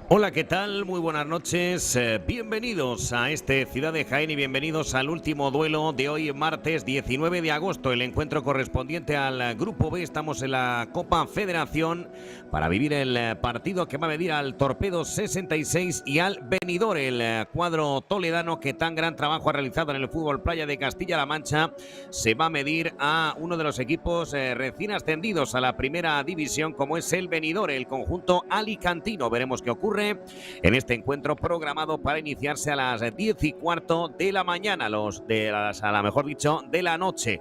Hola, ¿qué tal? Muy buenas noches. Bienvenidos a este Ciudad de Jaén y bienvenidos al último duelo de hoy, martes 19 de agosto. El encuentro correspondiente al Grupo B. Estamos en la Copa Federación para vivir el partido que va a medir al Torpedo 66 y al Benidorm, el cuadro toledano que tan gran trabajo ha realizado en el fútbol playa de Castilla-La Mancha. Se va a medir a uno de los equipos recién ascendidos a la primera división, como es el Benidorm, el conjunto alicantino. Veremos qué ocurre en este encuentro programado para iniciarse a las 10:15 de la mañana, de la noche.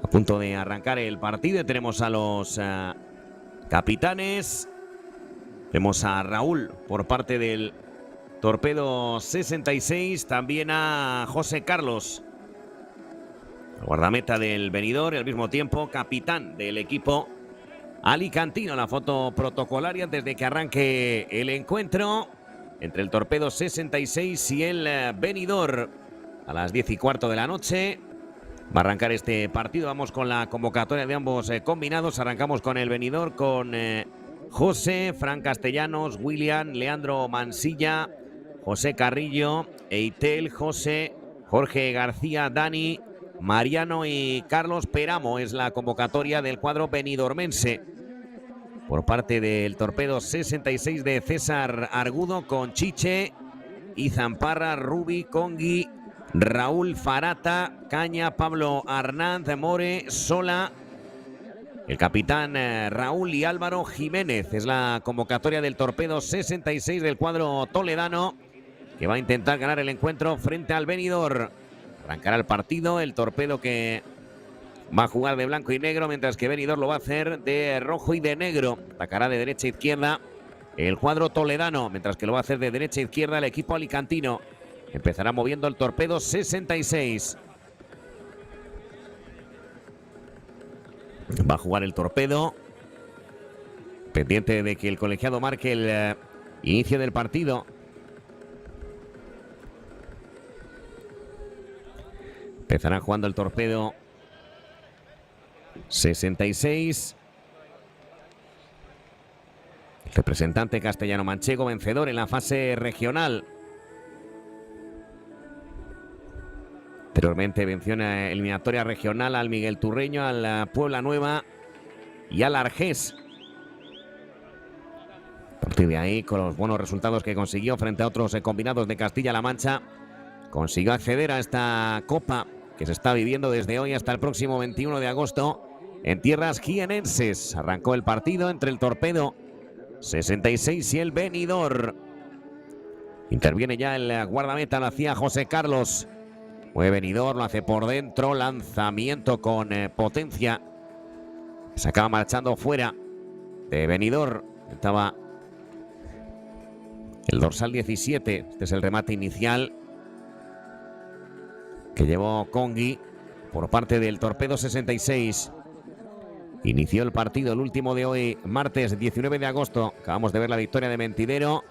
A punto de arrancar el partido, tenemos a los capitanes. Vemos a Raúl por parte del Torpedo 66, también a José Carlos, guardameta del Benidorm, y al mismo tiempo capitán del equipo alicantino. La foto protocolaria antes de que arranque el encuentro entre el Torpedo 66 y el Benidorm a las 10:15 de la noche. Va a arrancar este partido. Vamos con la convocatoria de ambos combinados. Arrancamos con el Benidorm con José, Fran Castellanos, William, Leandro Mansilla, José Carrillo, Eitel, José, Jorge García, Dani, Mariano y Carlos Peramo. Es la convocatoria del cuadro benidormense. Por parte del Torpedo 66 de César Argudo con Chiche, Izan Parra, Rubi, Congui, Raúl Farata, Caña, Pablo Arnaz, More, Sola, el capitán Raúl y Álvaro Jiménez. Es la convocatoria del Torpedo 66 del cuadro toledano, que va a intentar ganar el encuentro frente al Benidorm. Arrancará el partido, el Torpedo que va a jugar de blanco y negro, mientras que Benidorm lo va a hacer de rojo y de negro. Atacará de derecha a izquierda el cuadro toledano, mientras que lo va a hacer de derecha a izquierda el equipo alicantino. Empezará moviendo el Torpedo 66. Va a jugar el Torpedo, pendiente de que el colegiado marque el inicio del partido. Empezará jugando el Torpedo 66. El representante castellano-manchego, vencedor en la fase regional. Anteriormente venció en la eliminatoria regional al Miguel Turreño, a la Puebla Nueva y al Argés. A partir de ahí, con los buenos resultados que consiguió frente a otros combinados de Castilla-La Mancha, consiguió acceder a esta copa que se está viviendo desde hoy hasta el próximo 21 de agosto en tierras jienenses. Arrancó el partido entre el Torpedo 66 y el Benidorm. Interviene ya el guardameta, lo hacía José Carlos. Mueve Benidorm, lo hace por dentro, lanzamiento con potencia. Se acaba marchando fuera de Benidorm. Estaba el dorsal 17. Este es el remate inicial que llevó Congui por parte del Torpedo 66. Inició el partido, el último de hoy, martes 19 de agosto. Acabamos de ver la victoria de Mentidero.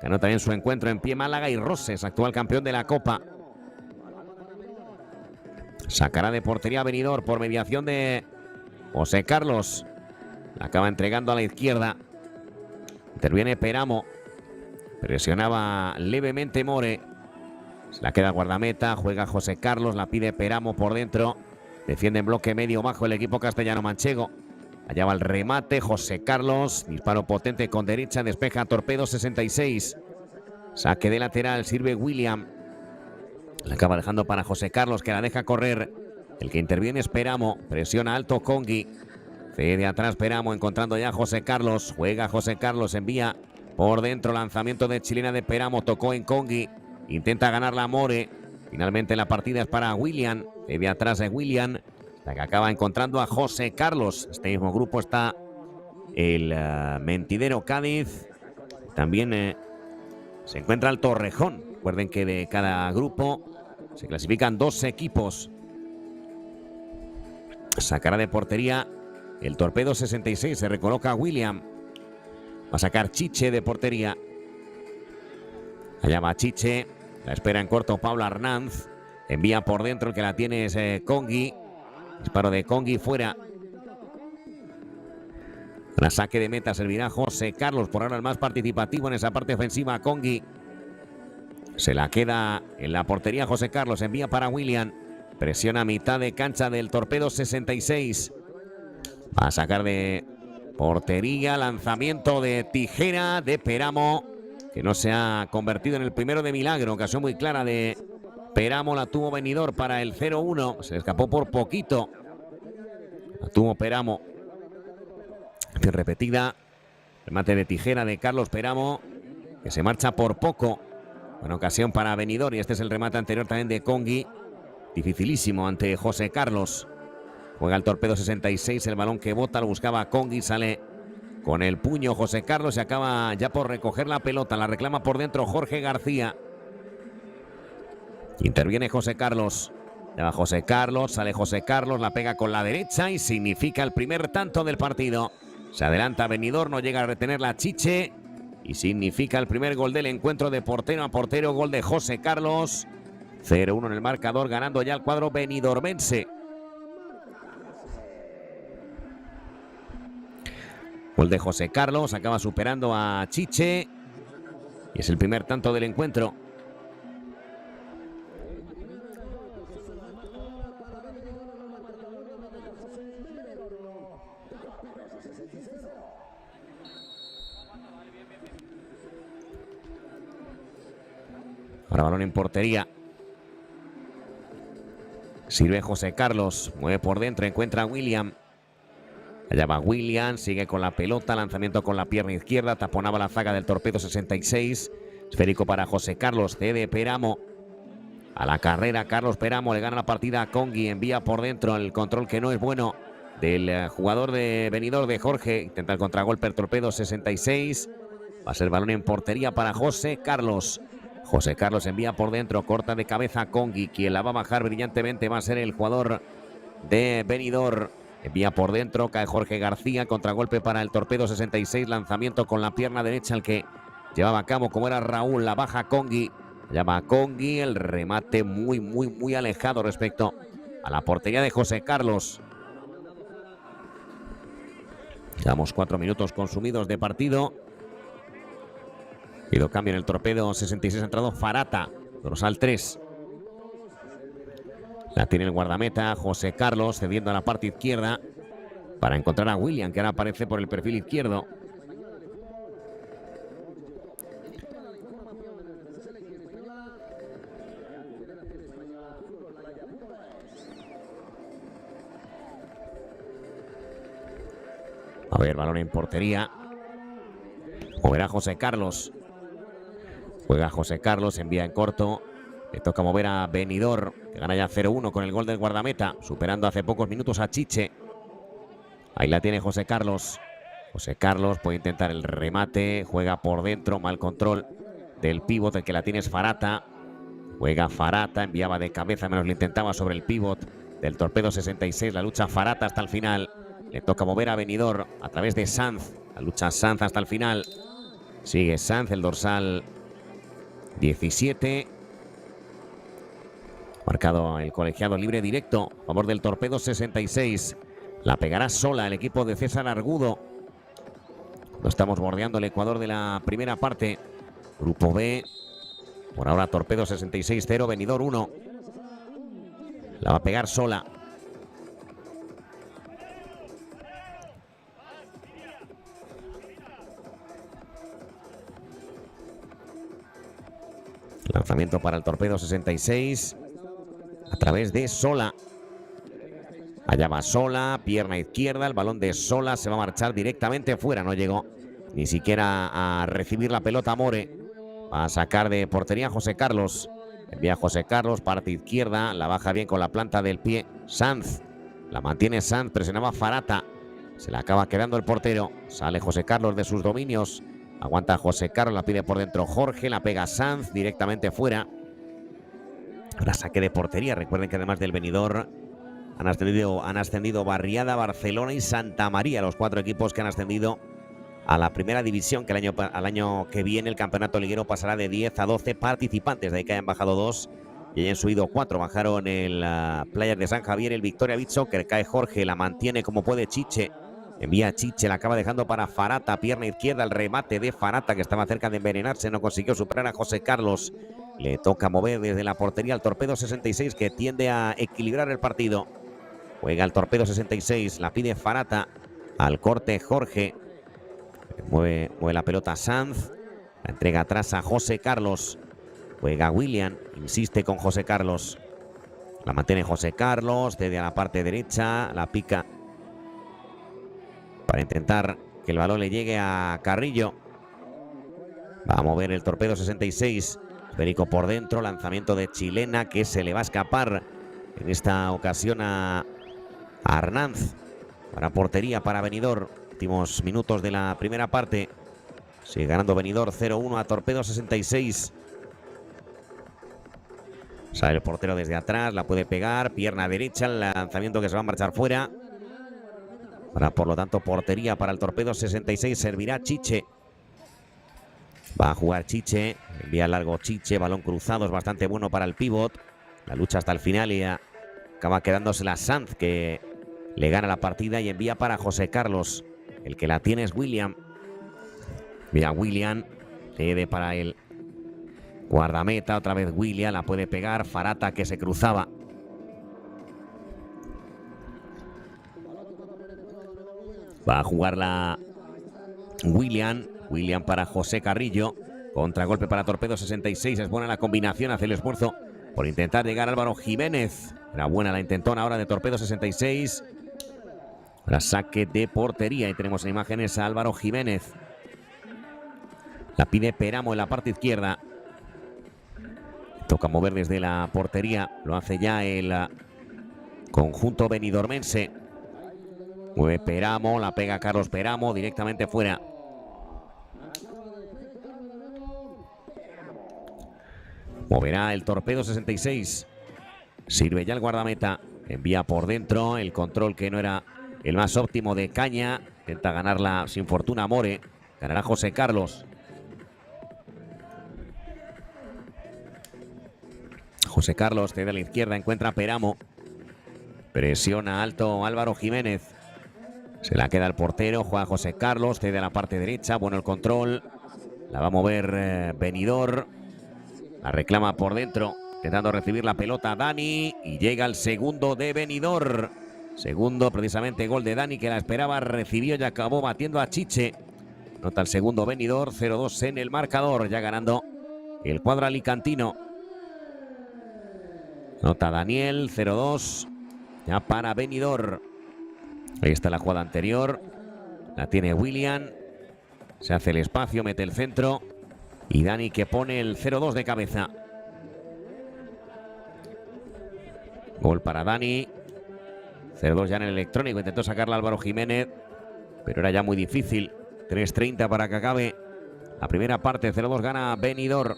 Ganó también su encuentro en pie Málaga, y Roses, actual campeón de la Copa. Sacará de portería Benidorm por mediación de José Carlos. La acaba entregando a la izquierda. Interviene Peramo. Presionaba levemente More. Se la queda guardameta, juega José Carlos, la pide Peramo por dentro. Defiende en bloque medio bajo el equipo castellano-manchego. Allá va el remate, José Carlos. Disparo potente con derecha, despeja Torpedo 66. Saque de lateral, sirve William. La acaba dejando para José Carlos, que la deja correr. El que interviene es Peramo. Presiona alto Congui. Cede atrás Peramo, encontrando ya a José Carlos. Juega José Carlos, envía por dentro. Lanzamiento de chilena de Peramo. Tocó en Congui. Intenta ganar la More. Finalmente la partida es para William. Cede atrás de William, la que acaba encontrando a José Carlos. Este mismo grupo está el Mentidero Cádiz. También se encuentra el Torrejón. Recuerden que de cada grupo se clasifican 2 equipos. Sacará de portería el Torpedo 66. Se recoloca William. Va a sacar Chiche de portería. Allá va Chiche. La espera en corto Pablo Arnaz. Envía por dentro, el que la tiene es Congui. Disparo de Congui fuera. La saque de meta servirá José Carlos, por ahora el más participativo en esa parte ofensiva. Congi se la queda en la portería. José Carlos envía para William. Presiona a mitad de cancha del Torpedo 66. Va a sacar de portería. Lanzamiento de tijera de Peramo, que no se ha convertido en el primero de milagro. Ocasión muy clara de Peramo. La tuvo Benidorm para el 0-1. Se le escapó por poquito. La tuvo Peramo. Repetida. Remate de tijera de Carlos Peramo, que se marcha por poco. Buena ocasión para Benidorm. Y este es el remate anterior también de Congi. Dificilísimo ante José Carlos. Juega el Torpedo 66. El balón que bota lo buscaba Congi. Sale con el puño José Carlos. Se acaba ya por recoger la pelota. La reclama por dentro Jorge García. Interviene José Carlos. Lleva José Carlos. Sale José Carlos. La pega con la derecha y significa el primer tanto del partido. Se adelanta Benidorm. No llega a retener la Chiche. Y significa el primer gol del encuentro de portero a portero. Gol de José Carlos. 0-1 en el marcador, ganando ya el cuadro benidormense. Gol de José Carlos. Acaba superando a Chiche. Y es el primer tanto del encuentro. Ahora balón en portería. Sirve José Carlos. Mueve por dentro. Encuentra a William. Allá va William. Sigue con la pelota. Lanzamiento con la pierna izquierda. Taponaba la zaga del Torpedo 66. Esférico para José Carlos. Cede Peramo. A la carrera Carlos Peramo. Le gana la partida a Congi. Envía por dentro el control que no es bueno del jugador de Benidorm, de Jorge. Intenta el contragolpe el Torpedo 66. Va a ser balón en portería para José Carlos. José Carlos envía por dentro, corta de cabeza a Congi. Quien la va a bajar brillantemente va a ser el jugador de Benidorm. Envía por dentro, cae Jorge García, contragolpe para el Torpedo 66. Lanzamiento con la pierna derecha, el que llevaba a cabo como era Raúl. La baja Congi. Llama Congi, el remate muy alejado respecto a la portería de José Carlos. Llevamos 4 minutos consumidos de partido. Pido cambio en el Torpedo 66. Ha entrado Farata, dorsal 3. La tiene el guardameta José Carlos, cediendo a la parte izquierda para encontrar a William, que ahora aparece por el perfil izquierdo. A ver, balón en portería. Moverá José Carlos. Juega José Carlos, envía en corto. Le toca mover a Benidorm, que gana ya 0-1 con el gol del guardameta, superando hace pocos minutos a Chiche. Ahí la tiene José Carlos. José Carlos puede intentar el remate. Juega por dentro, mal control del pívot. El que la tiene es Farata. Juega Farata, enviaba de cabeza, menos lo intentaba sobre el pívot del Torpedo 66. La lucha Farata hasta el final. Le toca mover a Benidorm a través de Sanz. La lucha Sanz hasta el final. Sigue Sanz, el dorsal 17. Marcado el colegiado libre directo a favor del Torpedo 66. La pegará sola el equipo de César Argudo. Lo estamos bordeando el Ecuador de la primera parte. Grupo B. Por ahora Torpedo 66-0, Benidorm 1. La va a pegar sola. Lanzamiento para el Torpedo 66 a través de Sola. Allá va Sola, pierna izquierda, el balón de Sola se va a marchar directamente fuera. No llegó ni siquiera a recibir la pelota More. Va a sacar de portería José Carlos. Envía José Carlos, parte izquierda, la baja bien con la planta del pie Sanz. La mantiene Sanz, presionaba Farata. Se la acaba quedando el portero. Sale José Carlos de sus dominios. Aguanta José Carlos, la pide por dentro Jorge, la pega Sanz directamente fuera. Ahora saque de portería. Recuerden que además del Benidorm han ascendido Barriada, Barcelona y Santa María, los 4 equipos que han ascendido a la primera división, que al año que viene el campeonato liguero pasará de 10 a 12 participantes. De ahí que hayan bajado 2 y hayan subido 4. Bajaron el Playas de San Javier, el Victoria Beach Soccer, cae Jorge, la mantiene como puede Chiche. Envía a Chiche, la acaba dejando para Farata, pierna izquierda, el remate de Farata que estaba cerca de envenenarse, no consiguió superar a José Carlos. Le toca mover desde la portería al Torpedo 66 que tiende a equilibrar el partido. Juega el Torpedo 66, la pide Farata, al corte Jorge. Mueve la pelota Sanz, la entrega atrás a José Carlos. Juega William, insiste con José Carlos. La mantiene José Carlos, desde la parte derecha, la pica para intentar que el balón le llegue a Carrillo. Va a mover el Torpedo 66. Esférico por dentro, lanzamiento de Chilena que se le va a escapar en esta ocasión a Arnanz. Para portería para Benidorm. Últimos minutos de la primera parte. Sigue ganando Benidorm 0-1 a Torpedo 66. Sale el portero desde atrás, la puede pegar, pierna derecha, el lanzamiento que se va a marchar fuera. Ahora, por lo tanto, portería para el Torpedo 66, servirá Chiche. Va a jugar Chiche, envía largo Chiche, balón cruzado, es bastante bueno para el pívot. La lucha hasta el final y acaba quedándose la Sanz, que le gana la partida y envía para José Carlos. El que la tiene es William. Mira, William, cede para el guardameta, otra vez William, la puede pegar, Farata que se cruzaba. Va a jugar la William para José Carrillo. Contragolpe para Torpedo 66, es buena la combinación, hace el esfuerzo por intentar llegar Álvaro Jiménez. Era buena la intentona ahora de Torpedo 66. Ahora saque de portería y tenemos en imágenes a Álvaro Jiménez. La pide Peramo en la parte izquierda. Toca mover desde la portería. Lo hace ya el conjunto benidormense. Mueve Peramo. La pega Carlos Peramo directamente fuera. Moverá el Torpedo 66. Sirve ya el guardameta. Envía por dentro. El control que no era el más óptimo de Caña. Intenta ganarla sin fortuna More. Ganará José Carlos. José Carlos cede a la izquierda, encuentra a Peramo. Presiona alto Álvaro Jiménez. Se la queda el portero, juega José Carlos, cede a la parte derecha, bueno el control. La va a mover Benidorm. La reclama por dentro, intentando recibir la pelota Dani. Y llega el segundo de Benidorm. Segundo, precisamente, gol de Dani que la esperaba, recibió y acabó batiendo a Chiche. Nota el segundo Benidorm, 0-2 en el marcador, ya ganando el cuadro alicantino. Nota Daniel, 0-2, ya para Benidorm. Ahí está la jugada anterior. La tiene William. Se hace el espacio, mete el centro. Y Dani que pone el 0-2 de cabeza. Gol para Dani. 0-2 ya en el electrónico. Intentó sacarla Álvaro Jiménez, pero era ya muy difícil. 3:30 para que acabe la primera parte. 0-2 gana Benidorm.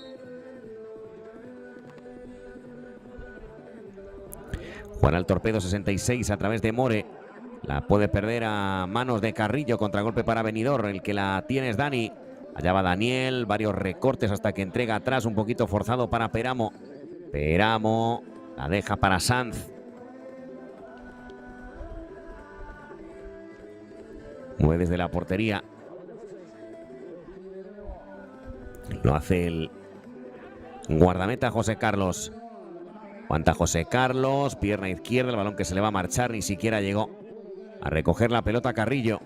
Juega el Torpedo 66 a través de More. La puede perder a manos de Carrillo. Contragolpe para Benidorm. El que la tiene es Dani. Allá va Daniel. Varios recortes hasta que entrega atrás. Un poquito forzado para Peramo. Peramo la deja para Sanz. Mueve desde la portería. Lo hace el guardameta José Carlos. Aguanta José Carlos, pierna izquierda, el balón que se le va a marchar, ni siquiera llegó a recoger la pelota Carrillo.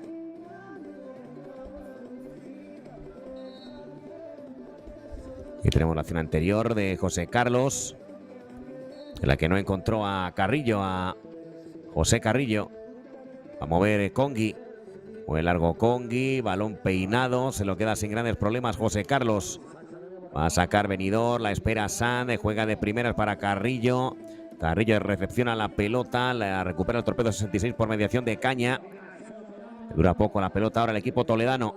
Y tenemos la acción anterior de José Carlos, en la que no encontró a Carrillo, a José Carrillo. Va a mover Congui, mueve largo Congui, balón peinado, se lo queda sin grandes problemas José Carlos. Va a sacar Benidorm, la espera Sanz, juega de primeras para Carrillo. Carrillo recepciona la pelota, la recupera el Torpedo 66 por mediación de Caña. Dura poco la pelota ahora el equipo toledano.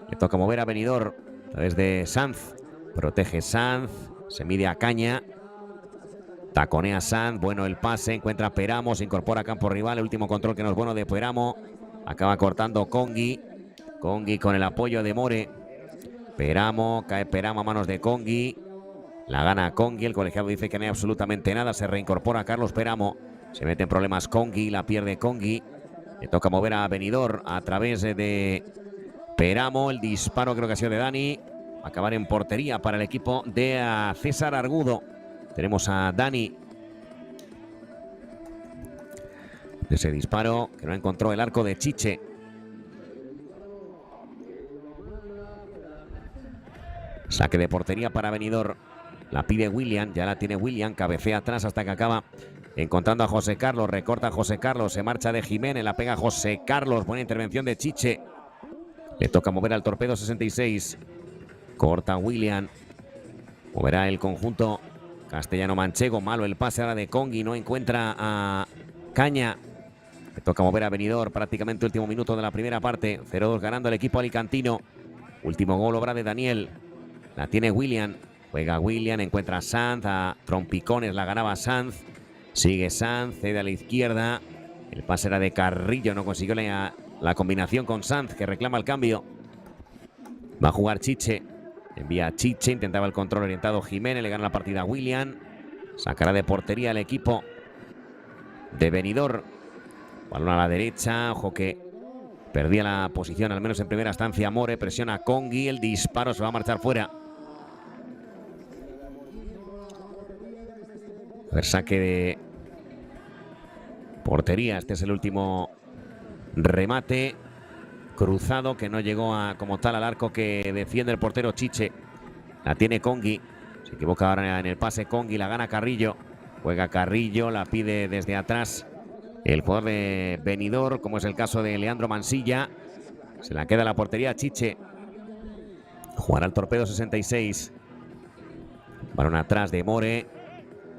Le toca mover a Benidorm a través de Sanz. Protege Sanz, se mide a Caña. Taconea Sanz, bueno el pase, encuentra a Peramo, se incorpora a campo rival. El último control que no es bueno de Peramo. Acaba cortando Congui. Congui con el apoyo de More. Peramo, cae Peramo a manos de Congui. La gana Congui, el colegiado dice que no hay absolutamente nada. Se reincorpora Carlos Peramo. Se mete en problemas Congui, la pierde Congui. Le toca mover a Benidorm a través de Peramo. El disparo creo que ha sido de Dani. Acabar en portería para el equipo de César Argudo. Tenemos a Dani. Ese disparo que no encontró el arco de Chiche. Saque de portería para Benidorm. La pide William, ya la tiene William. Cabecea atrás hasta que acaba encontrando a José Carlos. Recorta a José Carlos. Se marcha de Jiménez. La pega José Carlos. Buena intervención de Chiche. Le toca mover al Torpedo 66. Corta William. Moverá el conjunto castellano-manchego. Malo el pase ahora de Congui. No encuentra a Caña. Le toca mover a Benidorm. Prácticamente último minuto de la primera parte. 0-2 ganando el equipo alicantino. Último gol obra de Daniel. La tiene William. Juega William. Encuentra a Sanz. A trompicones la ganaba Sanz. Sigue Sanz. Cede a la izquierda. El pase era de Carrillo. No consiguió la combinación con Sanz, que reclama el cambio. Va a jugar Chiche. Envía a Chiche. Intentaba el control orientado Jiménez. Le gana la partida a William. Sacará de portería el equipo de Benidorm. Balón a la derecha. Ojo que perdía la posición, al menos en primera instancia. More presiona a Congui. El disparo se va a marchar fuera. A ver, saque de portería. Este es el último remate cruzado que no llegó como tal al arco que defiende el portero Chiche. La tiene Congui. Se equivoca ahora en el pase Congui. La gana Carrillo. Juega Carrillo. La pide desde atrás el jugador de Benidorm, como es el caso de Leandro Mansilla. Se la queda la portería Chiche. Jugará el Torpedo 66. Balón atrás de More.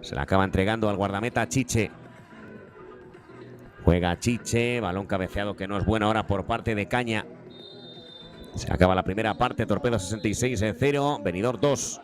Se la acaba entregando al guardameta Chiche. Juega Chiche. Balón cabeceado que no es bueno ahora por parte de Caña. Se acaba la primera parte. Torpedo 66 en 0. Benidorm 2.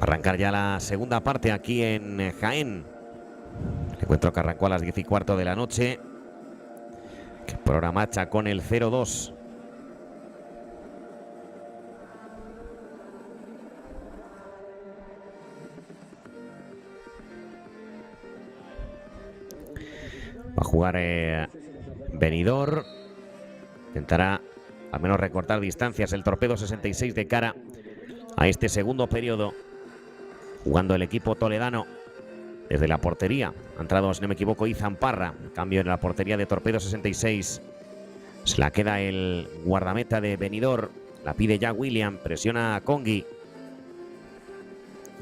Arrancar ya la segunda parte aquí en Jaén. El encuentro que arrancó a las 10:15 de la noche. Que programacha con el 0-2. Va a jugar Benidorm. Intentará al menos recortar distancias el Torpedo 66 de cara a este segundo periodo. Jugando el equipo toledano desde la portería. Ha entrado, si no me equivoco, Izan Parra. Cambio en la portería de Torpedo 66. Se la queda el guardameta de Benidorm. La pide ya William. Presiona a Congi.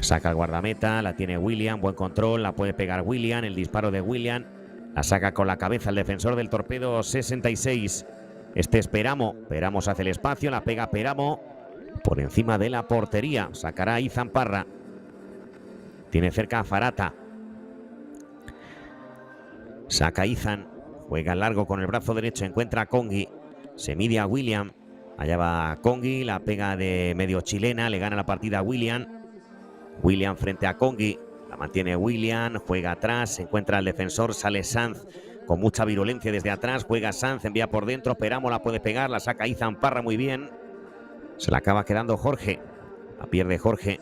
Saca el guardameta. La tiene William. Buen control. La puede pegar William. El disparo de William. La saca con la cabeza el defensor del Torpedo 66. Este es Peramo. Peramo hace el espacio. La pega Peramo por encima de la portería. Sacará a Izan Parra. Tiene cerca a Farata. Saca Izan. Juega largo con el brazo derecho. Encuentra a Congi. Se mide a William. Allá va Congi. La pega de medio chilena. Le gana la partida a William. William frente a Congi. La mantiene William. Juega atrás. Se encuentra el defensor. Sale Sanz con mucha virulencia desde atrás. Juega Sanz. Envía por dentro. Peramo la puede pegar. La saca Izan Parra muy bien. Se la acaba quedando Jorge. La pierde Jorge.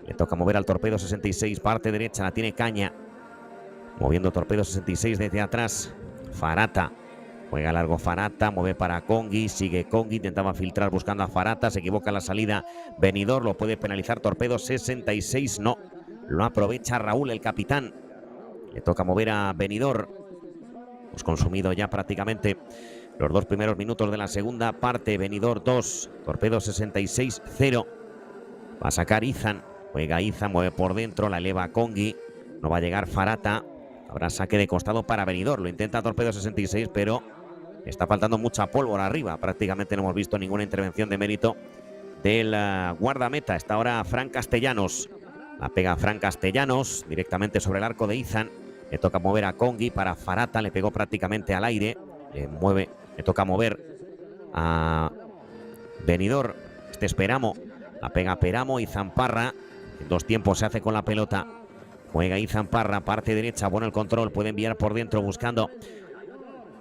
Le toca mover al Torpedo 66, parte derecha, la tiene Caña. Moviendo Torpedo 66 desde atrás. Farata. Juega largo Farata, mueve para Congi, sigue Congi, intentaba filtrar buscando a Farata, se equivoca la salida Benidorm, lo puede penalizar Torpedo 66, no. Lo aprovecha Raúl, el capitán. Le toca mover a Benidorm. Hemos consumido ya prácticamente los 2 primeros minutos de la segunda parte. Benidorm 2, Torpedo 66 0. Va a sacar Izan. Juega Izan, mueve por dentro, la eleva Congi. No va a llegar Farata. Habrá saque de costado para Benidorm. Lo intenta Torpedo 66, pero está faltando mucha pólvora arriba. Prácticamente no hemos visto ninguna intervención de mérito del guardameta. Está ahora Fran Castellanos. La pega Fran Castellanos directamente sobre el arco de Izan. Le toca mover a Congi para Farata. Le pegó prácticamente al aire. Le toca mover a Benidorm. Este es Peramo. La pega Peramo. Izan Parra. En 2 tiempos se hace con la pelota. Juega Izan Parra, parte derecha, bueno el control, puede enviar por dentro buscando,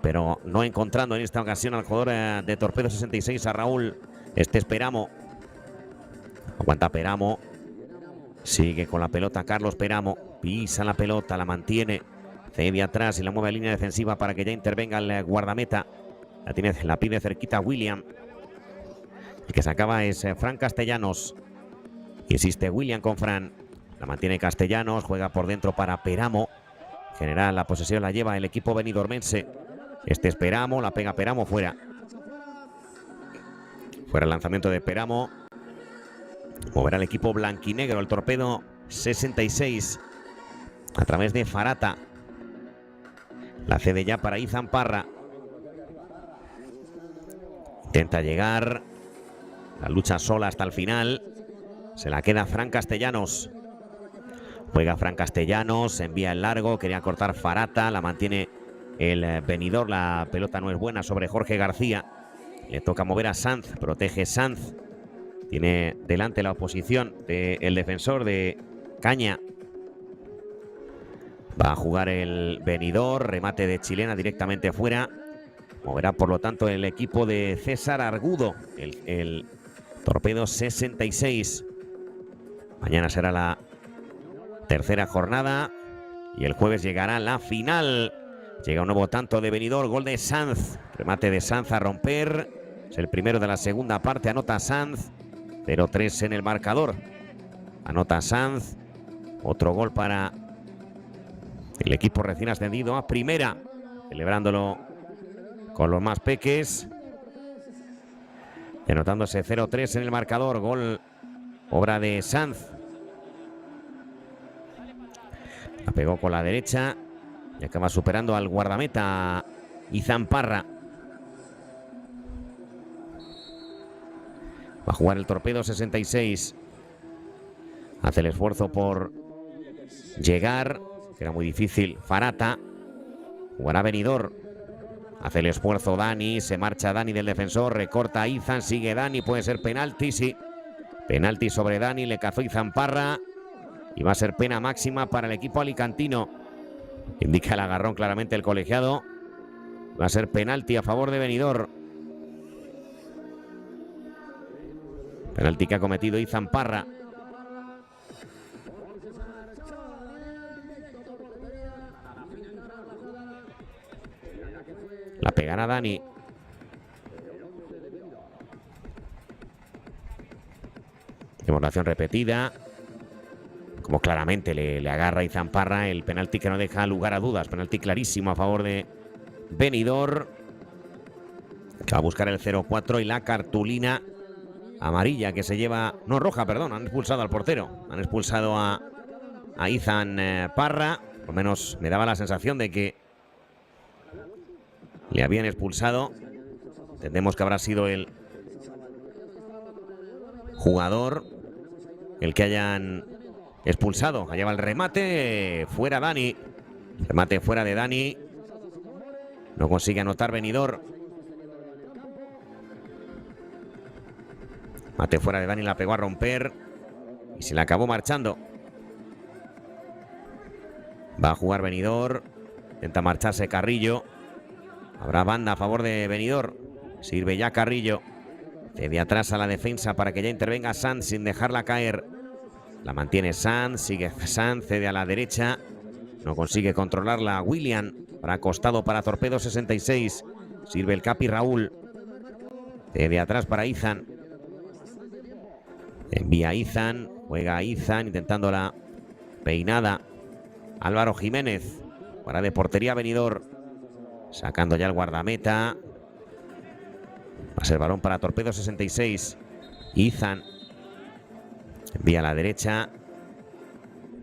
pero no encontrando en esta ocasión al jugador de Torpedo 66, a Raúl. Este es Peramo. Aguanta Peramo. Sigue con la pelota Carlos Peramo. Pisa la pelota, la mantiene. Cede atrás y la mueve a línea defensiva para que ya intervenga el guardameta. La pide cerquita William. El que se acaba es Fran Castellanos. Insiste William con Fran. La mantiene Castellanos. Juega por dentro para Peramo. En general, la posesión la lleva el equipo benidormense. Este es Peramo. La pega Peramo fuera. Fuera el lanzamiento de Peramo. Moverá el equipo blanquinegro. El Torpedo 66. A través de Farata. La cede ya para Izan Parra. Intenta llegar. La lucha sola hasta el final. Se la queda Fran Castellanos. Juega Fran Castellanos, envía el largo, quería cortar Farata, la mantiene el Benidorm, la pelota no es buena sobre Jorge García. Le toca mover a Sanz, protege Sanz. Tiene delante la oposición del defensor de Caña. Va a jugar el Benidorm, remate de chilena directamente fuera. Moverá por lo tanto el equipo de César Argudo, el Torpedo 66. Mañana será la tercera jornada y el jueves llegará la final. Llega un nuevo tanto de Benidorm, gol de Sanz. Remate de Sanz a romper. Es el primero de la segunda parte, anota Sanz. 0-3 en el marcador. Anota Sanz. Otro gol para el equipo recién ascendido a primera. Celebrándolo con los más peques. Y anotándose 0-3 en el marcador. Gol obra de Sanz. La pegó con la derecha y acaba superando al guardameta Izan Parra. Va a jugar el Torpedo 66. Hace el esfuerzo por llegar, que era muy difícil. Farata. Jugará Benidorm. Hace el esfuerzo Dani. Se marcha Dani del defensor. Recorta a Izan. Sigue Dani. Puede ser penalti. Sí. Penalti sobre Dani, le cazó Izamparra. Y va a ser pena máxima para el equipo alicantino. Indica el agarrón claramente el colegiado. Va a ser penalti a favor de Benidorm. Penalti que ha cometido Izamparra. La pegará Dani. Demostración repetida. Como claramente le agarra Izamparra, el penalti que no deja lugar a dudas. Penalti clarísimo a favor de Benidorm. Que va a buscar el 0-4 y la cartulina amarilla que se lleva... No, roja, perdón. Han expulsado al portero. Han expulsado a Izamparra. Por lo menos me daba la sensación de que le habían expulsado. Entendemos que habrá sido el jugador el que hayan expulsado. Allá va el remate. Fuera Dani. Remate fuera de Dani. No consigue anotar Benidorm. Mate fuera de Dani, la pegó a romper. Y se la acabó marchando. Va a jugar Benidorm. Intenta marcharse Carrillo. Habrá banda a favor de Benidorm. Sirve ya Carrillo. Cede atrás a la defensa para que ya intervenga Sanz sin dejarla caer. La mantiene Sanz. Sigue Sanz. Cede a la derecha. No consigue controlarla William. Para costado para Torpedo 66. Sirve el Capi Raúl. Cede atrás para Izan. Envía Izan. Juega Izan intentando la peinada. Álvaro Jiménez. Fuera de portería Benidorm. Sacando ya el guardameta. Va a ser balón para Torpedo 66. Izan. Envía a la derecha.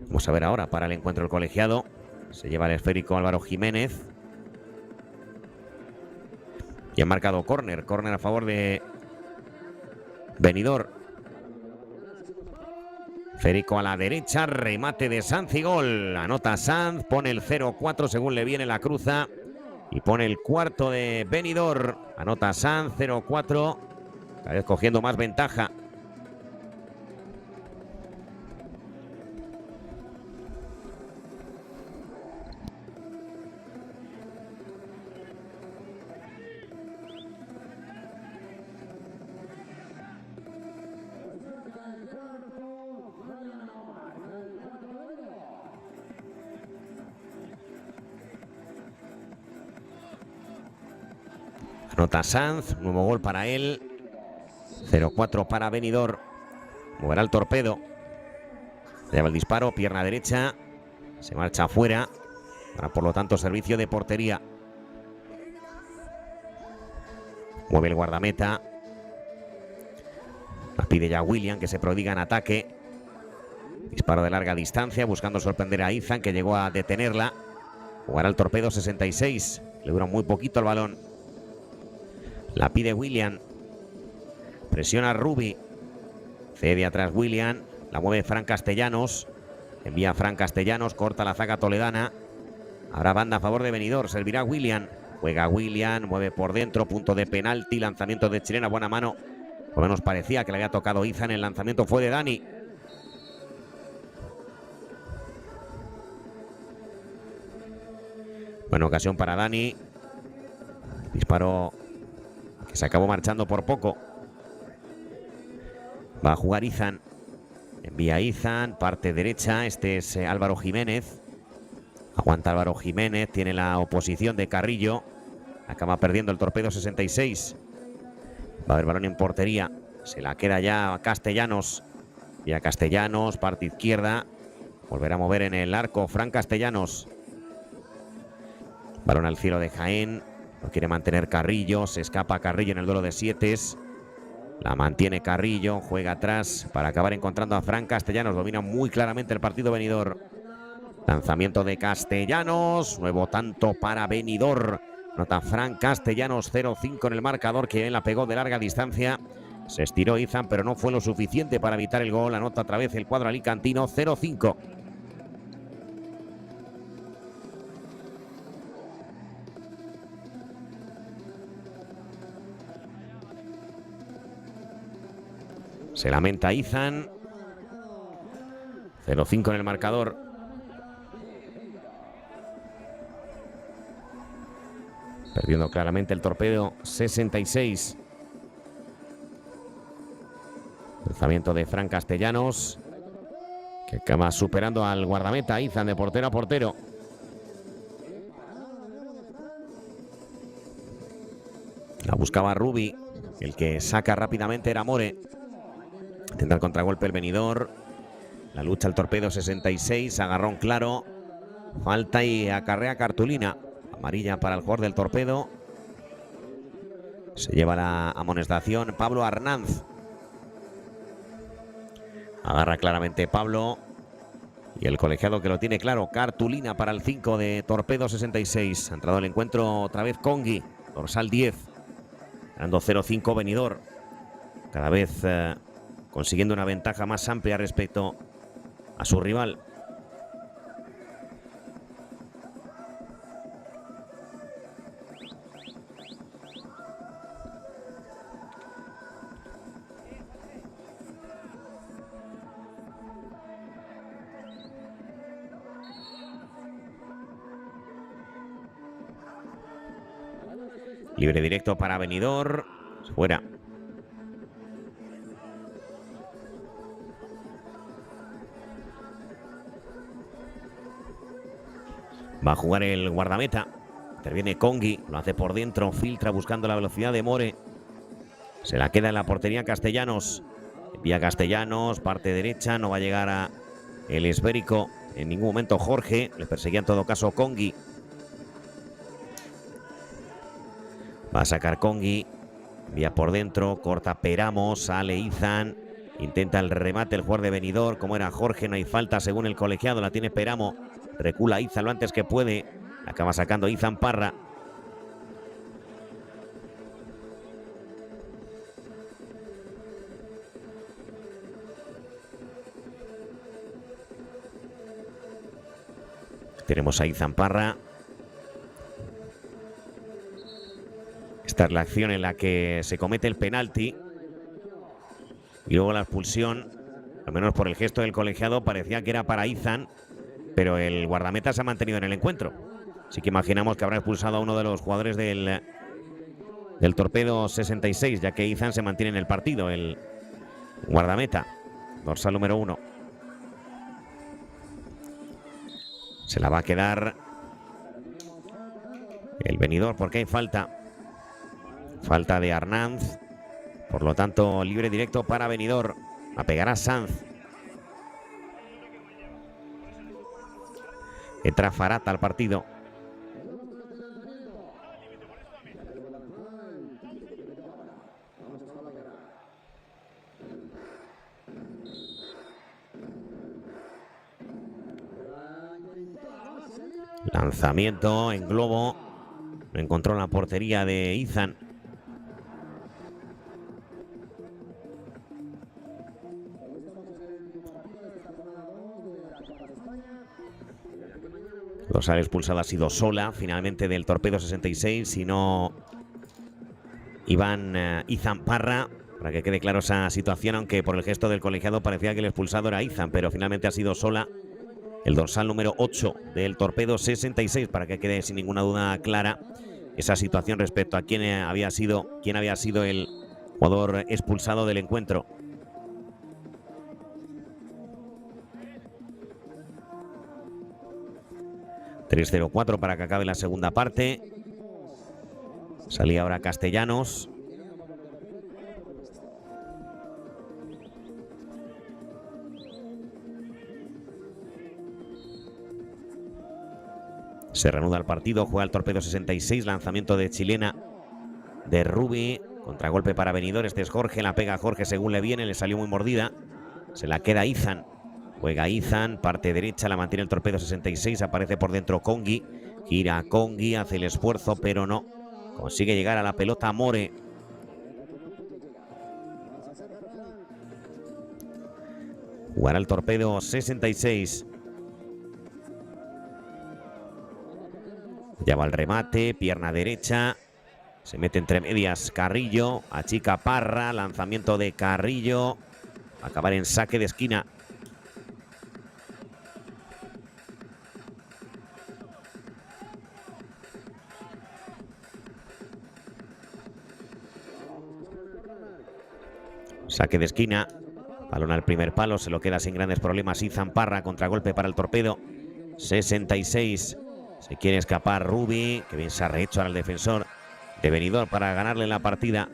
Vamos a ver ahora para el encuentro del colegiado. Se lleva el esférico Álvaro Jiménez. Y ha marcado córner. Córner a favor de Benidorm. Esférico a la derecha. Remate de Sanz y gol. Anota Sanz. Pone el 0-4 según le viene la cruza. Y pone el cuarto de Benidorm. Anota Sanz, 0-4. Cada vez cogiendo más ventaja. Anota Sanz, nuevo gol para él. 0-4 para Benidorm. Moverá el Torpedo. Lleva el disparo, pierna derecha. Se marcha afuera. Para por lo tanto servicio de portería. Mueve el guardameta. La pide ya William, que se prodiga en ataque. Disparo de larga distancia, buscando sorprender a Izan, que llegó a detenerla. Jugará el Torpedo 66. Le dura muy poquito el balón. La pide William. Presiona Rubi. Cede atrás William. La mueve Fran Castellanos. Envía Fran Castellanos. Corta la zaga toledana. Habrá banda a favor de Benidorm. Servirá William. Juega William. Mueve por dentro. Punto de penalti. Lanzamiento de chilena. Buena mano. Por lo menos parecía que le había tocado Izan. El lanzamiento fue de Dani. Buena ocasión para Dani. Disparo que se acabó marchando por poco. Va a jugar Izan. Envía Izan. Parte derecha. Este es Álvaro Jiménez. Aguanta Álvaro Jiménez. Tiene la oposición de Carrillo. Acaba perdiendo el Torpedo 66. Va a haber balón en portería. Se la queda ya a Castellanos. Y a Castellanos. Parte izquierda. Volverá a mover en el arco Fran Castellanos. Balón al cielo de Jaén. Lo quiere mantener Carrillo. Se escapa Carrillo en el duelo de sietes. La mantiene Carrillo. Juega atrás para acabar encontrando a Fran Castellanos. Domina muy claramente el partido Benidorm. Lanzamiento de Castellanos. Nuevo tanto para Benidorm. Nota Fran Castellanos, 0-5 en el marcador, que la pegó de larga distancia. Se estiró Izan, pero no fue lo suficiente para evitar el gol. Anota otra vez el cuadro alicantino, 0-5. Se lamenta Izan. 0-5 en el marcador. Perdiendo claramente el Torpedo 66. Lanzamiento de Fran Castellanos, que acaba superando al guardameta Izan de portero a portero. La buscaba Rubi. El que saca rápidamente era More. Tendrá el contragolpe el Benidorm. La lucha el Torpedo 66. Agarrón claro. Falta y acarrea cartulina. Amarilla para el jugador del Torpedo. Se lleva la amonestación Pablo Arnanz. Agarra claramente Pablo. Y el colegiado que lo tiene claro. Cartulina para el 5 de Torpedo 66. Ha entrado el encuentro otra vez Congi. Dorsal 10. Ganando 0-5 Benidorm. Cada vez consiguiendo una ventaja más amplia respecto a su rival. Libre directo para Benidorm. Fuera. Va a jugar el guardameta. Interviene Congi. Lo hace por dentro. Filtra buscando la velocidad de More. Se la queda en la portería Castellanos. Envía Castellanos. Parte derecha. No va a llegar a el esférico en ningún momento Jorge. Le perseguía en todo caso Congi. Va a sacar Congi. Envía por dentro. Corta Peramo. Sale Izan. Intenta el remate el jugador de Benidorm. Como era Jorge, no hay falta según el colegiado. La tiene Peramo. Recula Izan lo antes que puede. Acaba sacando Izan Parra. Tenemos a Izan Parra. Esta es la acción en la que se comete el penalti. Y luego la expulsión, al menos por el gesto del colegiado, parecía que era para Izan. Pero el guardameta se ha mantenido en el encuentro. Así que imaginamos que habrá expulsado a uno de los jugadores del Torpedo 66, ya que Izan se mantiene en el partido, el guardameta, dorsal número 1. Se la va a quedar el Benidorm porque hay falta. Falta de Arnanz. Por lo tanto, libre directo para Benidorm. La pegará Sanz. Entra Farata al partido. Lanzamiento en globo. Lo encontró en la portería de Izan. Dorsal expulsada ha sido Sola, finalmente del Torpedo 66, si no Izan Parra, para que quede claro esa situación, aunque por el gesto del colegiado parecía que el expulsado era Izan, pero finalmente ha sido Sola, el dorsal número 8 del Torpedo 66, para que quede sin ninguna duda clara esa situación respecto a quién había sido el jugador expulsado del encuentro. ...3-0-4 para que acabe la segunda parte. Salía ahora Castellanos. Se reanuda el partido, juega el Torpedo 66, lanzamiento de chilena de Rubi, contragolpe para Benidorm, este es Jorge, la pega a Jorge según le viene, le salió muy mordida, se la queda Izan. Juega Izan, parte derecha, la mantiene el Torpedo 66, aparece por dentro Congi, gira Congi, hace el esfuerzo, pero no consigue llegar a la pelota More. Jugará el Torpedo 66. Lleva el remate, pierna derecha, se mete entre medias Carrillo, achica Parra, lanzamiento de Carrillo. acabar en saque de esquina. Saque de esquina. Balón al primer palo. Se lo queda sin grandes problemas Izan Parra. Contragolpe para el Torpedo. 66. Se quiere escapar Rubi. Que bien se ha rehecho ahora el defensor de Benidorm para ganarle la partida.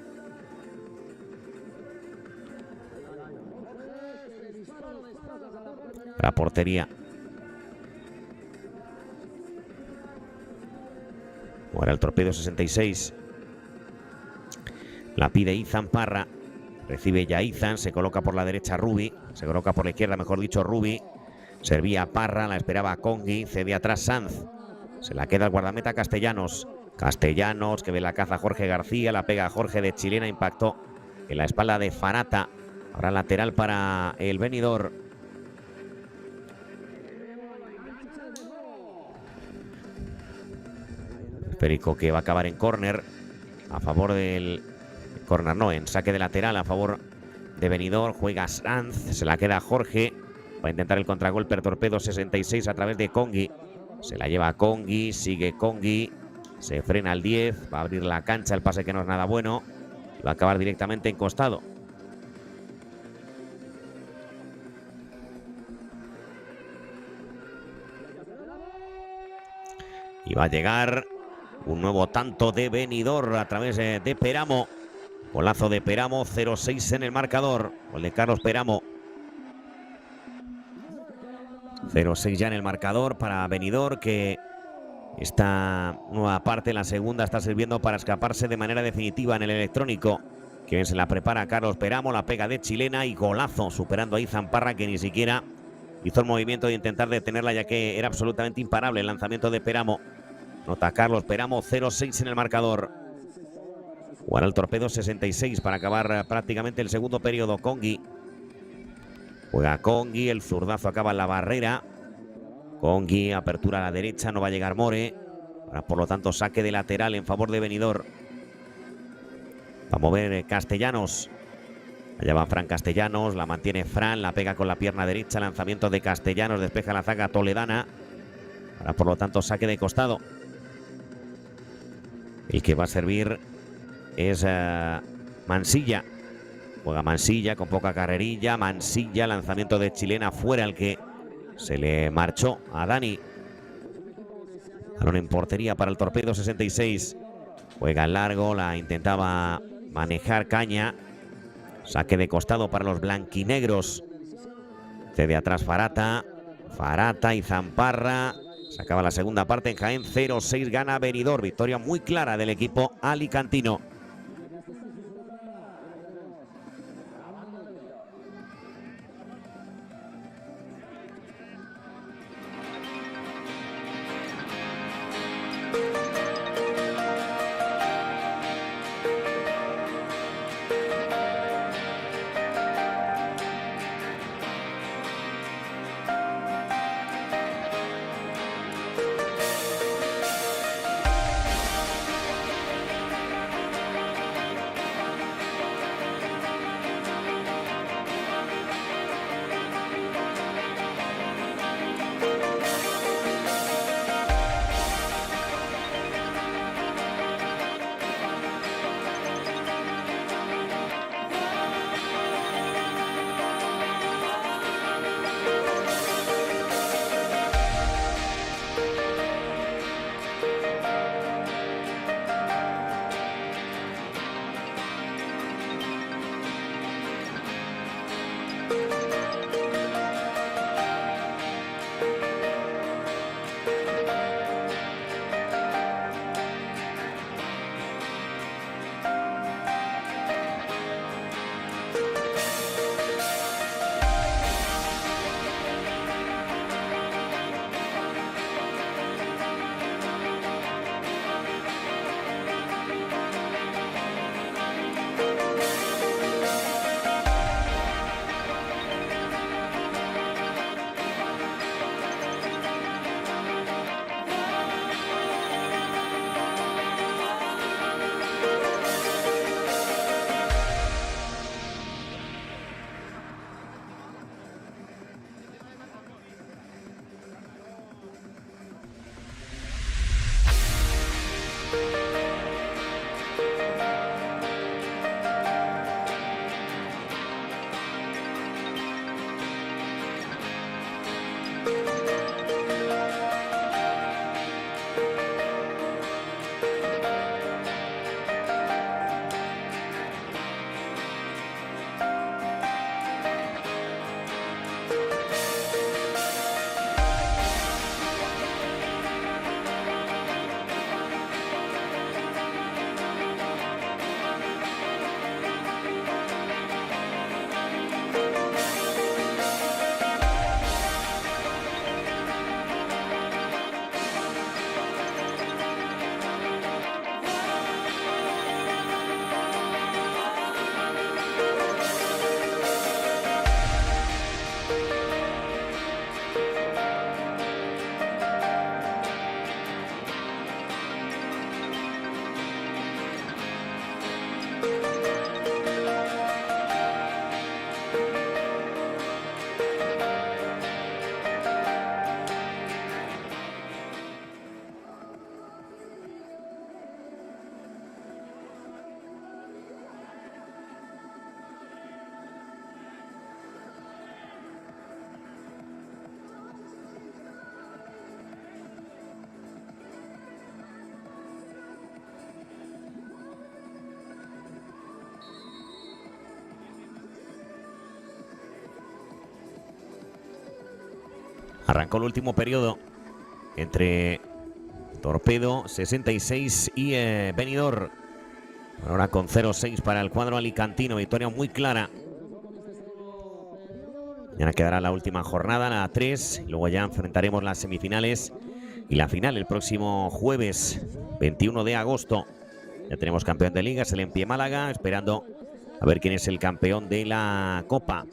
La portería. Ahora el Torpedo 66. La pide Izan Parra. Recibe ya Izan. Se coloca por la derecha Rubi. Se coloca por la izquierda, mejor dicho, Rubi. Servía Parra. La esperaba Congui. Cede atrás Sanz. Se la queda el guardameta Castellanos. Castellanos que ve la caza Jorge García. La pega Jorge de chilena. Impactó en la espalda de Farata. Ahora lateral para el Benidorm. Esférico que va a acabar en córner. A favor del... Córner no, en saque de lateral a favor de Benidorm. Juega Sanz. Se la queda Jorge. Va a intentar el contragolpe el Torpedo 66 a través de Congui. Se la lleva Congui. Sigue Congui. Se frena al 10. Va a abrir la cancha. El pase que no es nada bueno. Y va a acabar directamente en costado. Y va a llegar un nuevo tanto de Benidorm a través de Peramo. Golazo de Peramo, 0-6 en el marcador. Gol de Carlos Peramo. 0-6 ya en el marcador para Benidorm, que esta nueva parte, la segunda, está sirviendo para escaparse de manera definitiva en el electrónico. Que bien se la prepara Carlos Peramo, la pega de chilena y golazo, superando a Izan Parra, que ni siquiera hizo el movimiento de intentar detenerla, ya que era absolutamente imparable el lanzamiento de Peramo. Nota Carlos Peramo, 0-6 en el marcador. Jugará el Torpedo 66 para acabar prácticamente el segundo periodo. Congui. Juega Congui, el zurdazo acaba en la barrera. Congui, apertura a la derecha, no va a llegar More. Ahora, por lo tanto, saque de lateral en favor de Benidorm. Va a mover Castellanos. Allá va Fran Castellanos, la mantiene Fran, la pega con la pierna derecha. Lanzamiento de Castellanos, despeja la zaga toledana. Ahora, por lo tanto, saque de costado. El que va a servir es Mansilla. Juega Mansilla con poca carrerilla. Mansilla, lanzamiento de chilena fuera, el que se le marchó a Dani. Balón en portería para el Torpedo 66. Juega en largo, la intentaba manejar Caña. Saque de costado para los blanquinegros. Cede atrás Farata. Farata y Zamparra. Se acaba la segunda parte en Jaén. 0-6 gana Benidorm. Victoria muy clara del equipo alicantino. Arrancó el último periodo entre Torpedo 66 y Benidorm. Ahora con 0-6 para el cuadro alicantino. Victoria muy clara. Mañana quedará la última jornada, la 3. Luego ya enfrentaremos las semifinales y la final el próximo jueves 21 de agosto. Ya tenemos campeón de liga, es el Empie Málaga, esperando a ver quién es el campeón de la Copa.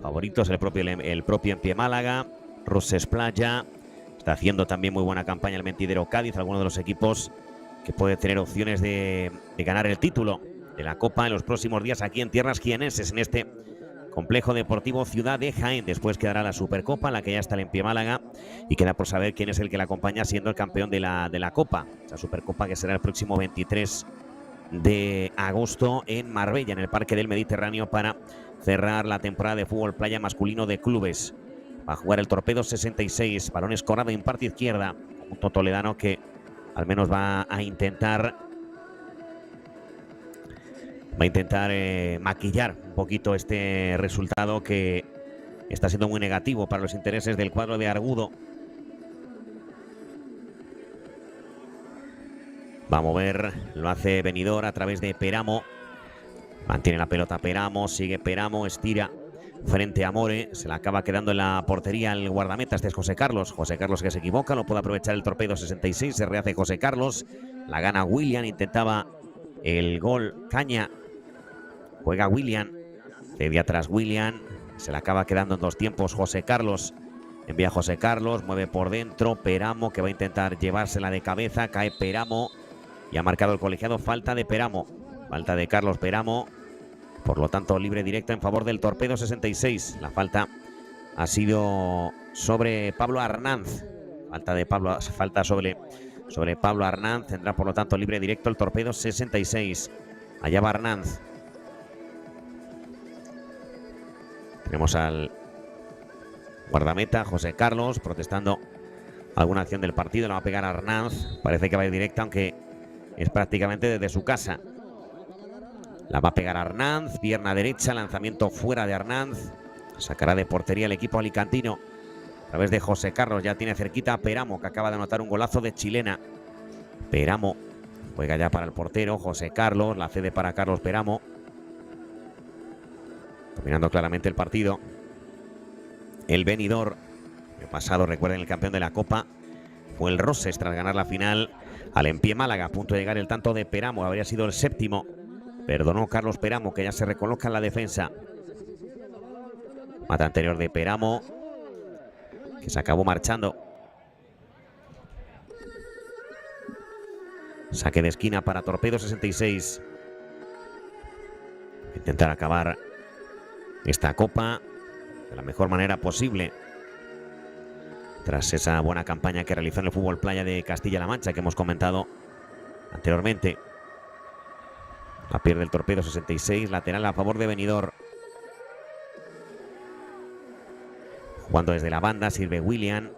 Favorito es el propio Empie Málaga. Roses Playa. Está haciendo también muy buena campaña el Mentidero Cádiz, alguno de los equipos que puede tener opciones de ganar el título de la Copa en los próximos días aquí en tierras jienenses, en este Complejo Deportivo Ciudad de Jaén. Después quedará la Supercopa, en la que ya está el Empie Málaga, y queda por saber quién es el que la acompaña siendo el campeón de la Copa. Esa Supercopa que será el próximo 23 de agosto en Marbella, en el Parque del Mediterráneo, para cerrar la temporada de fútbol playa masculino de clubes. Va a jugar el Torpedo 66, balón escorado en parte izquierda, un toledano que al menos va a intentar maquillar un poquito este resultado que está siendo muy negativo para los intereses del cuadro de Argudo. Va a mover, lo hace Benidorm a través de Peramo. Mantiene la pelota Peramo, sigue Peramo, estira frente a More. Se la acaba quedando en la portería el guardameta. Este es José Carlos. José Carlos que se equivoca, lo puede aprovechar el Torpedo 66. Se rehace José Carlos. La gana William, intentaba el gol Caña. Juega William. De atrás William. Se la acaba quedando en dos tiempos José Carlos. Envía a José Carlos, mueve por dentro. Peramo que va a intentar llevársela de cabeza. Cae Peramo. Y ha marcado el colegiado falta de Peramo. Falta de Carlos Peramo. Por lo tanto, libre directo en favor del Torpedo 66. La falta ha sido sobre Pablo Arnanz. Falta sobre Pablo Arnanz. Tendrá por lo tanto libre directo el Torpedo 66. Allá va Arnanz. Tenemos al guardameta José Carlos protestando alguna acción del partido. La va a pegar Arnanz. Parece que va a ir directa, aunque es prácticamente desde su casa. La va a pegar Arnanz, pierna derecha, lanzamiento fuera de Arnanz. Sacará de portería el equipo alicantino a través de José Carlos. Ya tiene cerquita a Peramo, que acaba de anotar un golazo de chilena. Peramo juega ya para el portero, José Carlos, la cede para Carlos Peramo. Dominando claramente el partido. El Benidorm, el pasado, recuerden, el campeón de la Copa fue el Roses tras ganar la final al Empie Málaga. A punto de llegar el tanto de Peramo, habría sido el séptimo. Perdonó Carlos Peramo, que ya se recoloca en la defensa. Mata anterior de Peramo, que se acabó marchando. Saque de esquina para Torpedo 66. Intentar acabar esta Copa de la mejor manera posible, tras esa buena campaña que realizó en el fútbol playa de Castilla-La Mancha, que hemos comentado anteriormente. La pierde el Torpedo 66, lateral a favor de Benidorm. Jugando desde la banda, sirve William.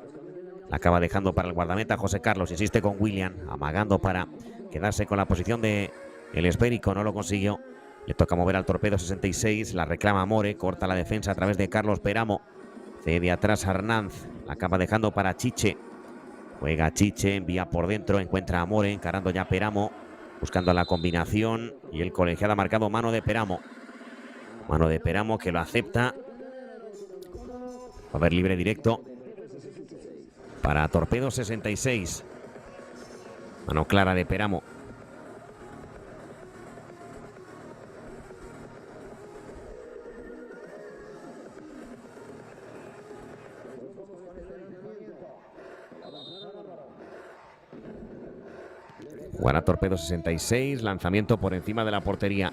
La acaba dejando para el guardameta José Carlos. Insiste con William, amagando para quedarse con la posición de el esférico. No lo consiguió. Le toca mover al Torpedo 66. La reclama More. Corta la defensa a través de Carlos Peramo. Cede atrás Arnanz. La acaba dejando para Chiche. Juega Chiche, envía por dentro. Encuentra a More, encarando ya Peramo. Buscando la combinación. Y el colegiado ha marcado mano de Peramo. Mano de Peramo, que lo acepta. Va a haber libre directo para Torpedo 66. Mano clara de Peramo. Jugará Torpedo 66. Lanzamiento por encima de la portería.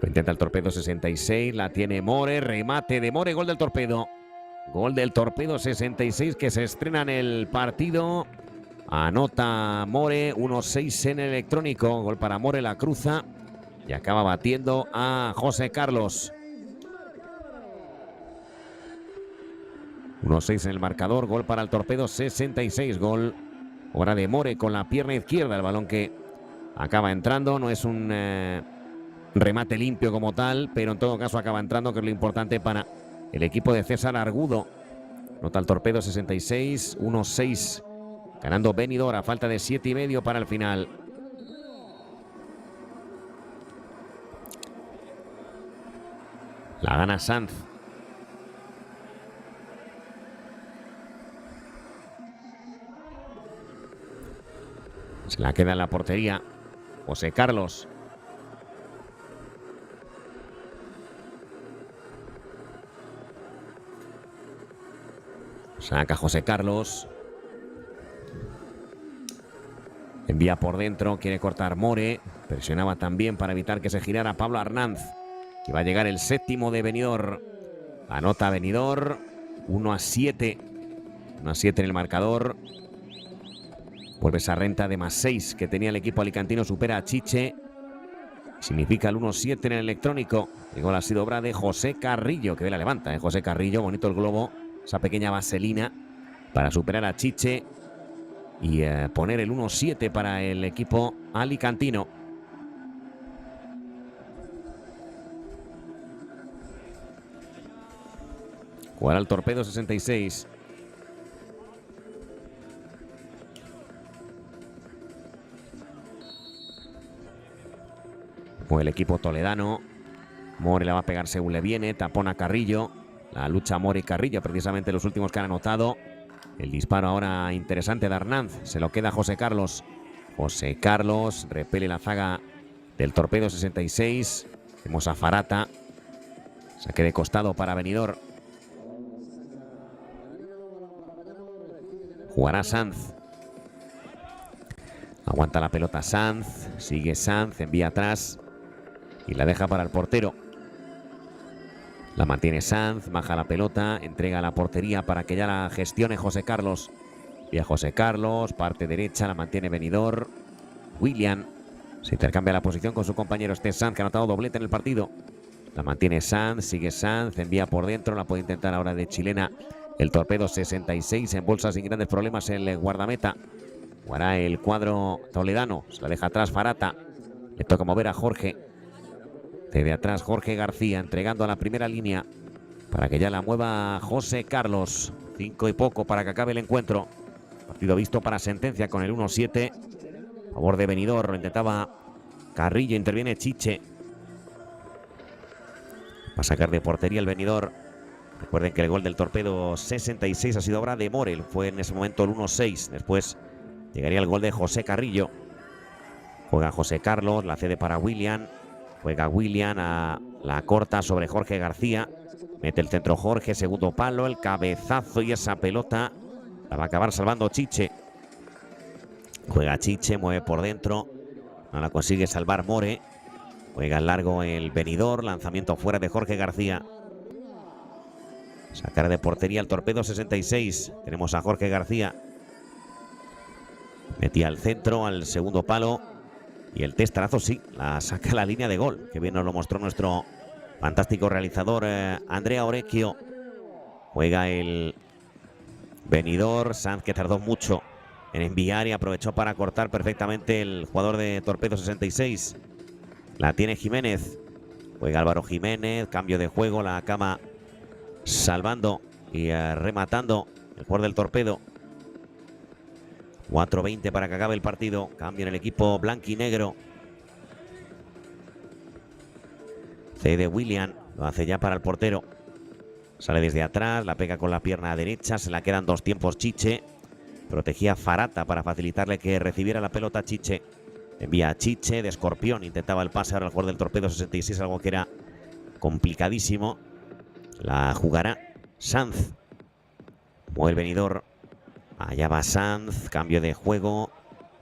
Lo intenta el Torpedo 66. La tiene More. Remate de More. Gol del Torpedo. Gol del Torpedo 66, que se estrena en el partido. Anota More, 1-6 en el electrónico. Gol para More, la cruza y acaba batiendo a José Carlos. 1-6 en el marcador. Gol para el Torpedo 66. Gol ahora de More con la pierna izquierda. El balón que acaba entrando. No es un remate limpio como tal, pero en todo caso acaba entrando, que es lo importante para el equipo de César Argudo. Nota el Torpedo 66. 1-6. Ganando Benidorm a falta de 7,5 para el final. La gana Sanz. Se la queda en la portería José Carlos. Saca José Carlos. Envía por dentro, quiere cortar More. Presionaba también para evitar que se girara Pablo Arnanz. Que va a llegar el séptimo de Benidorm. Anota Benidorm. 1-7. 1-7 en el marcador. Vuelve esa renta de +6 que tenía el equipo alicantino. Supera a Chiche. Significa el 1-7 en el electrónico. El gol ha sido obra de José Carrillo, que ve la levanta, José Carrillo. Bonito el globo. Esa pequeña vaselina para superar a Chiche y poner el 1-7 para el equipo alicantino. Jugará el Torpedo 66. Pues el equipo toledano. More la va a pegar según le viene. Tapón a Carrillo. La lucha More y Carrillo, precisamente los últimos que han anotado. El disparo ahora interesante de Arnanz. Se lo queda José Carlos. José Carlos repele la zaga del Torpedo 66. Vemos a Farata. Saque de costado para Benidorm. Jugará Sanz. Aguanta la pelota Sanz. Sigue Sanz. Envía atrás. Y la deja para el portero. La mantiene Sanz, baja la pelota, entrega a la portería para que ya la gestione José Carlos. Y a José Carlos, parte derecha, la mantiene Benidorm. William se intercambia la posición con su compañero Sanz, que ha anotado doblete en el partido. La mantiene Sanz, sigue Sanz, envía por dentro, la puede intentar ahora de chilena. El Torpedo 66 en bolsa sin grandes problemas el guardameta. Jugará el cuadro toledano, se la deja atrás Farata. Le toca mover a Jorge. De atrás Jorge García entregando a la primera línea para que ya la mueva José Carlos. 5 y poco para que acabe el encuentro. Partido visto para sentencia con el 1-7. A favor de Benidorm. Lo intentaba Carrillo, interviene Chiche. Va a sacar de portería el Benidorm. Recuerden que el gol del Torpedo 66 ha sido obra de Morel. Fue en ese momento el 1-6. Después llegaría el gol de José Carrillo. Juega José Carlos, la cede para William. Juega William a la corta sobre Jorge García. Mete el centro Jorge, segundo palo, el cabezazo y esa pelota la va a acabar salvando Chiche. Juega Chiche, mueve por dentro. No la consigue salvar More. Juega en largo el Benidorm, lanzamiento fuera de Jorge García. Sacar de portería el Torpedo 66. Tenemos a Jorge García. Metía al centro, al segundo palo. Y el testarazo sí, la saca a la línea de gol. Que bien nos lo mostró nuestro fantástico realizador Andrea Orecchio. Juega el Benidorm. Sanz, que tardó mucho en enviar y aprovechó para cortar perfectamente el jugador de Torpedo 66. La tiene Jiménez. Juega Álvaro Jiménez. Cambio de juego. La acaba salvando y rematando el jugador del Torpedo. 4:20 para que acabe el partido. Cambio en el equipo blanquinegro. Cede William. Lo hace ya para el portero. Sale desde atrás. La pega con la pierna derecha. Se la quedan dos tiempos Chiche. Protegía Farata para facilitarle que recibiera la pelota Chiche. Envía a Chiche de Escorpión. Intentaba el pase ahora al jugador del Torpedo 66. Algo que era complicadísimo. La jugará Sanz. Mueve el Benidorm. Allá va Sanz, cambio de juego.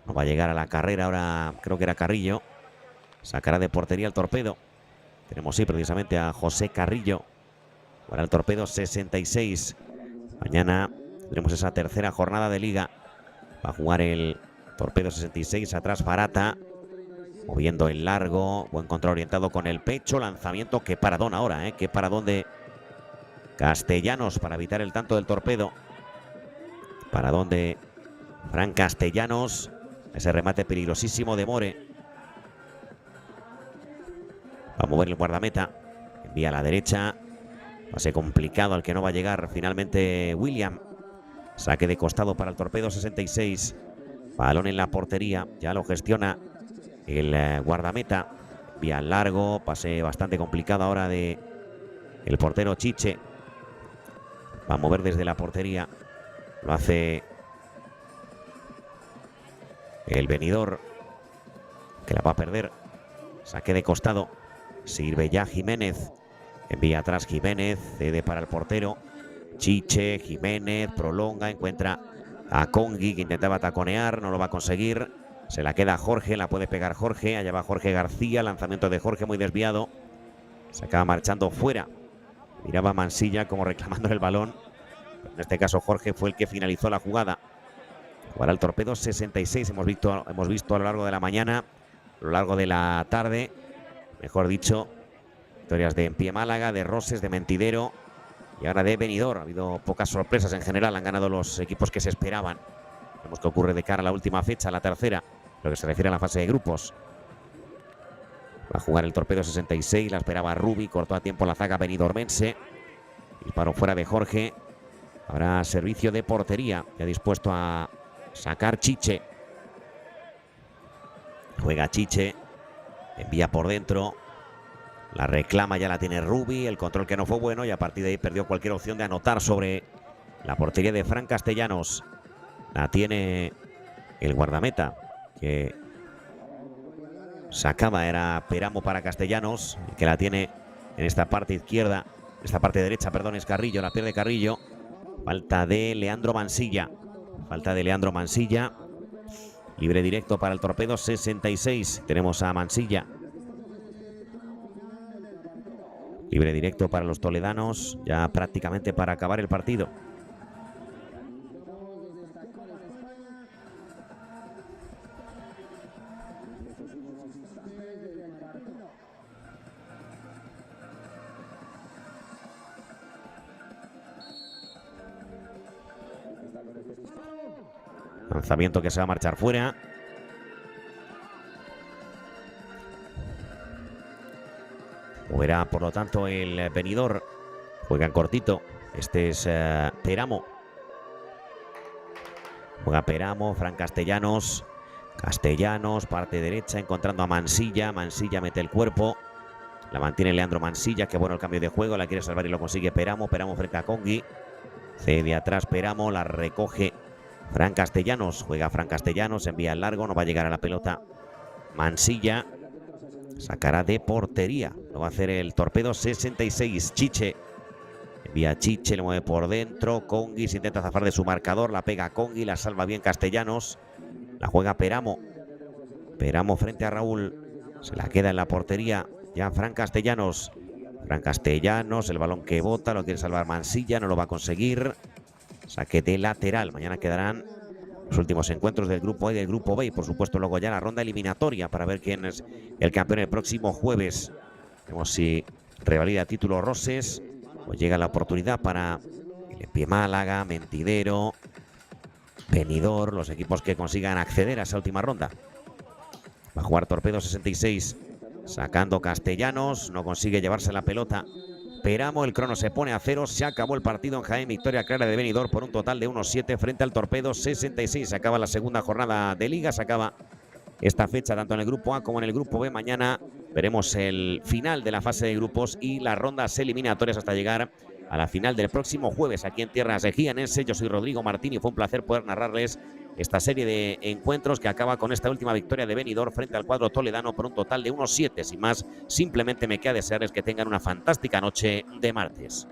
No va a llegar a la carrera ahora, creo que era Carrillo. Sacará de portería el Torpedo. Tenemos sí precisamente a José Carrillo. Para el Torpedo 66. Mañana tendremos esa tercera jornada de liga. Va a jugar el Torpedo 66. Atrás Farata. Moviendo el largo. Buen control orientado con el pecho. Lanzamiento. Qué paradón ahora, qué paradón de Castellanos para evitar el tanto del Torpedo. Para donde Fran Castellanos. Ese remate peligrosísimo de More. Va a mover el guardameta. Envía a la derecha. Pase complicado al que no va a llegar finalmente William. Saque de costado para el Torpedo 66. Balón en la portería. Ya lo gestiona el guardameta. Envía largo. Pase bastante complicado ahora de el portero Chiche. Va a mover desde la portería. Lo hace el Benidorm, que la va a perder. Saque de costado. Sirve ya Jiménez. Envía atrás Jiménez. Cede para el portero. Chiche, Jiménez, prolonga. Encuentra a Congui, que intentaba taconear. No lo va a conseguir. Se la queda Jorge. La puede pegar Jorge. Allá va Jorge García. Lanzamiento de Jorge muy desviado. Se acaba marchando fuera. Miraba Mansilla como reclamando el balón. En este caso Jorge fue el que finalizó la jugada. Jugará el Torpedo 66. Hemos visto a lo largo de la mañana, a lo largo de la tarde, mejor dicho, victorias de Empie Málaga, de Roses, de Mentidero y ahora de Benidorm. Ha habido pocas sorpresas en general. Han ganado los equipos que se esperaban. Vemos qué ocurre de cara a la última fecha, la tercera, lo que se refiere a la fase de grupos. Va a jugar el Torpedo 66. La esperaba Rubi. Cortó a tiempo la zaga benidormense. Disparo fuera de Jorge. Habrá servicio de portería. Ya dispuesto a sacar Chiche. Juega Chiche. Envía por dentro. La reclama, ya la tiene Rubi. El control que no fue bueno y a partir de ahí perdió cualquier opción de anotar sobre la portería de Fran Castellanos. La tiene el guardameta, que sacaba, era Peramo para Castellanos, que la tiene en esta parte izquierda, esta parte derecha, perdón, es Carrillo, la pierde Carrillo. Falta de Leandro Mansilla. Falta de Leandro Mansilla. Libre directo para el Torpedo 66. Tenemos a Mansilla. Libre directo para los toledanos, ya prácticamente para acabar el partido. Lanzamiento que se va a marchar fuera. Moverá por lo tanto el Benidorm. Juega en cortito. Este es Peramo. Juega Peramo, Fran Castellanos. Castellanos, parte derecha, encontrando a Mansilla. Mansilla mete el cuerpo. La mantiene Leandro Mansilla. Qué bueno el cambio de juego. La quiere salvar y lo consigue Peramo. Peramo frente a Congui. Cede atrás Peramo. La recoge Fran Castellanos. Juega Fran Castellanos. Envía el largo. No va a llegar a la pelota Mansilla. Sacará de portería. Lo va a hacer el Torpedo 66. Chiche. Envía Chiche. Le mueve por dentro. Congui se intenta zafar de su marcador. La pega Congui. La salva bien Castellanos. La juega Peramo. Peramo frente a Raúl. Se la queda en la portería ya Fran Castellanos. Fran Castellanos. El balón que bota. Lo quiere salvar Mansilla. No lo va a conseguir. Saque de lateral. Mañana quedarán los últimos encuentros del grupo A y del grupo B. Y por supuesto luego ya la ronda eliminatoria para ver quién es el campeón el próximo jueves. Vemos si revalida título Roses o llega la oportunidad para el Empie Málaga, Mentidero, Benidorm, los equipos que consigan acceder a esa última ronda. Va a jugar Torpedo 66, sacando Castellanos, no consigue llevarse la pelota Peramo, el crono se pone a 0, se acabó el partido en Jaén, victoria clara de Benidorm por un total de 1-7 frente al Torpedo 66. Se acaba la segunda jornada de Liga, se acaba esta fecha tanto en el grupo A como en el grupo B. Mañana veremos el final de la fase de grupos y las rondas eliminatorias hasta llegar a la final del próximo jueves aquí en tierras jienense. Yo soy Rodrigo Martín y fue un placer poder narrarles esta serie de encuentros que acaba con esta última victoria de Benidorm frente al cuadro toledano por un total de 1-7. Sin más, simplemente me queda desearles que tengan una fantástica noche de martes.